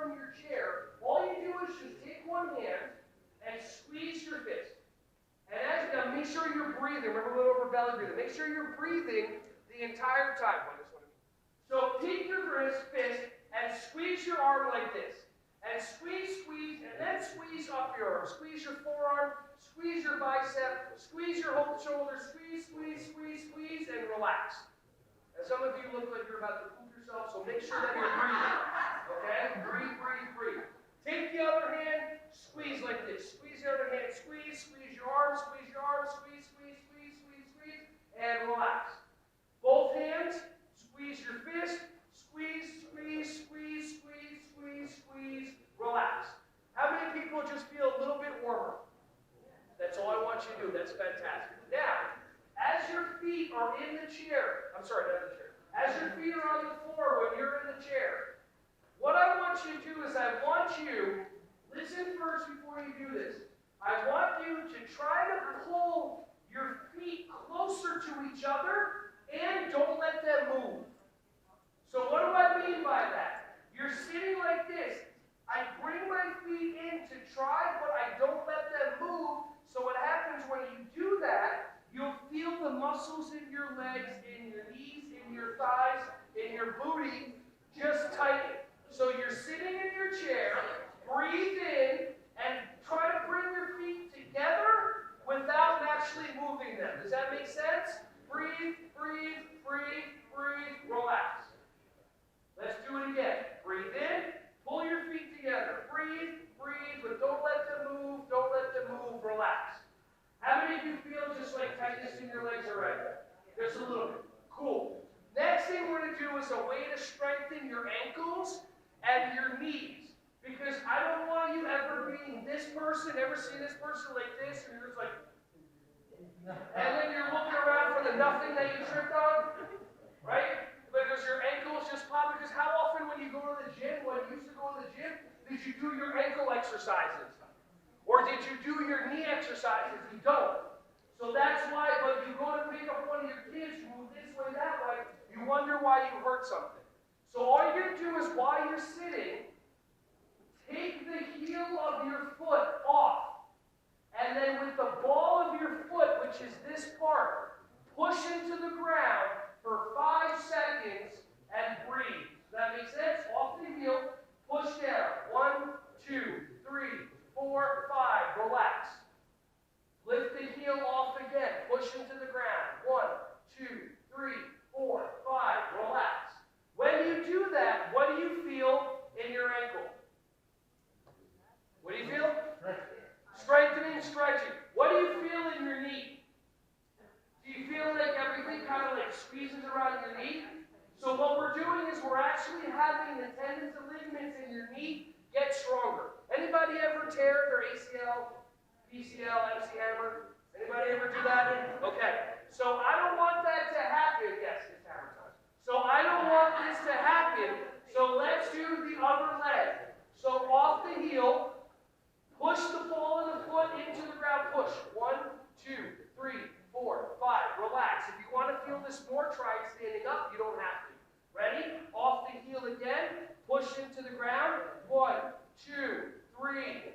from your chair, all you do is just take one hand and squeeze your fist. And as now, make sure you're breathing. Remember a little over belly breathing. Make sure you're breathing the entire time. So take your fist and squeeze your arm like this. And squeeze, squeeze, and then squeeze up your arm. Squeeze your forearm, squeeze your bicep, squeeze your whole shoulder, squeeze, squeeze, squeeze, squeeze, and relax. And some of you look like you're about to poop yourself, so make sure that you're breathing. Okay? Breathe, breathe, breathe. Take the other hand, squeeze like this. Squeeze the other hand, squeeze, squeeze your arm, squeeze, squeeze, squeeze, squeeze, squeeze, and relax. Both hands, squeeze your fist, squeeze, squeeze, squeeze, squeeze, squeeze, squeeze, relax. How many people just feel a little bit warmer? That's all I want you to do. That's fantastic. Now, as your feet are in the chair, I'm sorry, not in the chair. As your feet are on the floor when you're in the chair, what I want you to do is I want you, listen first before you do this. I want you to try to pull your feet closer to each other and don't let them move. So what do I mean by that? You're sitting like this. I bring my feet in to try, but I don't let them move. So what happens when you do that, you'll feel the muscles in your legs, in your knees, in your thighs, in your booty, just tighten. So you're sitting in your chair, breathe in, and try to bring your feet together without actually moving them. Does that make sense? Breathe, breathe, breathe, breathe, relax. Let's do it again. Breathe in, pull your feet together. Breathe, breathe, but don't let them move, don't let them move, relax. How many of you feel just like tightness in your legs already? Just a little bit. Cool. Next thing we're going to do is a way to strengthen your ankles and your knees. Because I don't want you ever being this person, ever see this person like this, and you're just like, and then you're looking around for the nothing that you tripped on, right? Because your ankles just pop. Because how often when you go to the gym, when you used to go to the gym, did you do your ankle exercises? Or did you do your knee exercises? You don't. So that's why when you go to pick up one of your kids, you move this way, that way, you wonder why you hurt something. So all you're going to do is while you're sitting, take the heel of your foot off. And then with the ball of your foot, which is this part, push into the ground for 5 seconds and breathe. Does that make sense? Off the heel, push down. 1, 2, 3, 4, 5. Relax. Lift the heel off again. Push into the ground. 1, 2, 3, 4, 5. Relax. When you do that, what do you feel in your ankle? What do you feel? Strengthening, stretching. What do you feel in your knee? Do you feel like everything kind of like squeezes around your knee? So what we're doing is we're actually having the tendons and ligaments in your knee get stronger. Anybody ever tear their ACL, PCL, MC hammer? Anybody ever do that? Okay. So I don't want that to happen. Yes, it's hammer time. So I don't want this to happen. So let's do the other leg. So off the heel, push the ball of the foot into the ground. Push. 1, 2, 3, 4, 5. Relax. If you want to feel this more, try standing up. You don't have to. Ready? Off the heel again. Push into the ground. 1, 2, 3,